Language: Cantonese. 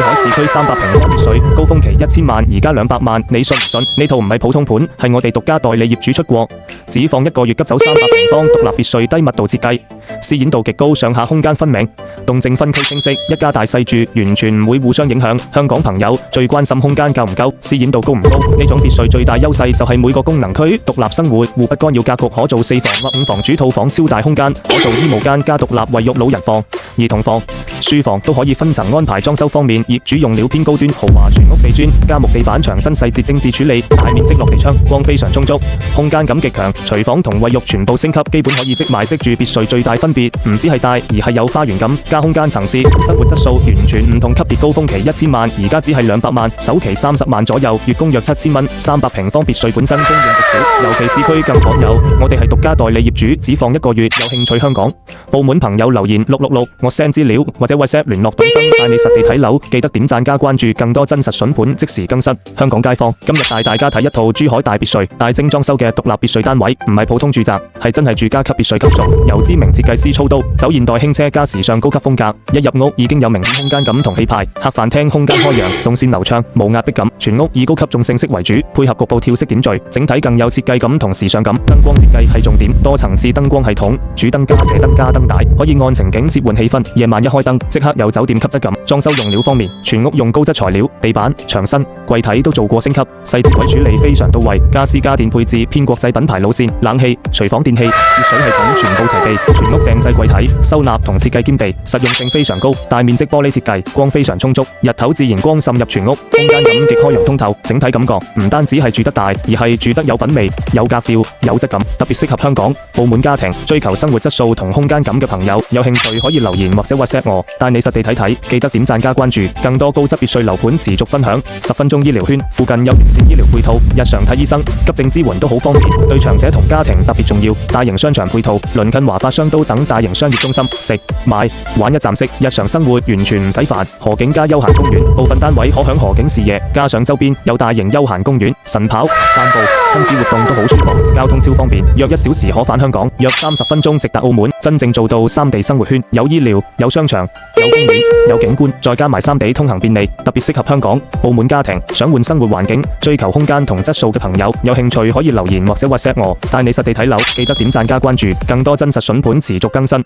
海市區300平方別墅，高峰期1000萬，而家200萬，你信唔信？呢套唔係普通盤，係我哋獨家代理業主出國，只放1個月急走300平方獨立別墅，低密度設計，私隱度極高，上下空間分明，動靜分區清晰，一家大細住，完全唔會互相影響。香港朋友最關心空間夠唔夠，私隱度高唔高？呢種別墅最大優勢就係每個功能區獨立生活，互不干擾格局，可做4房或5房主套房，超大空間，可做衣帽間加獨立衛浴老人房、兒童房、書房都可以分層安排。裝修方面，業主用料偏高端，豪華全屋地磚加木地板，牆身細節精緻處理，大面積落地窗，光非常充足，空間感極強。廚房同衛浴全部升級，基本可以即買即住。別墅最大分別唔止係大，而係有花園感加空間層次，生活質素完全唔同級別。高峰期1000萬，而家只係200萬，首期30萬左右，月供約7000蚊。300平方別墅本身供應極少，尤其市區更罕有。我哋係獨家代理業主，只放1個月。有興趣香港、澳門朋友留言666，我 send 資料或者 WhatsApp 聯絡董生，帶你實地睇樓。記得點讚加關注，更多真實筍盤即時更新。香港街坊今日帶大家睇一套珠海大別墅，大精裝修嘅獨立別墅單位，唔係普通住宅，係真係住家級別墅級數，由知名設計師操刀，走現代輕奢加時尚高級風格。一入屋已經有明顯空間感同氣派，客飯廳空間開揚，動線流暢，無壓迫感。全屋以高級重性式為主，配合局部跳式點綴，整體更有設計感同時尚感。燈光設計係重點，多層次燈光系統，主燈加射燈加燈帶，可以按情景切換氣氛。夜晚一開燈，即刻有酒店級質感。裝修用料方面，全屋用高質材料，地板、牆身、櫃體都做過升級，細節位處理非常到位。家私家電配置偏國際品牌路線，冷氣、廚房電器、熱水系統全部齊備。全屋訂製櫃體，收納同設計兼備，實用性非常高。大面積玻璃設計，光非常充足，日頭自然光滲入全屋，空間感極開揚通透。整體感覺唔單止係住得大，而係住得有品味、有格調、有質感，特別適合香港、澳門家庭追求生活質素同空間感嘅朋友。有興趣可以留言或者 WhatsApp 我，帶你實地睇睇。記得點讚加關注，更多高質別墅樓盤持續分享。10分鐘醫療圈，附近有完善醫療配套，日常睇醫生、急症支援都好方便，對長者同家庭特別重要。大型商場配套，鄰近華發商都等大型商業中心，食、買、玩一站式，日常生活完全唔使煩。河景加休閒公園，部分單位可享河景視野，加上周邊有大型休閒公園，晨跑、散步、親子活動都好舒服，交通超方便，約1小時可返香港，約30分鐘直達澳門，真正做到3地生活圈，有醫療、有商場、有公園、有景觀，再加埋3地通行便利，特別適合香港、澳門家庭想換生活環境、追求空間同質素嘅朋友。有興趣可以留言或者 WhatsApp 我，帶你實地睇樓。記得點讚加關注，更多真實筍盤持續更新。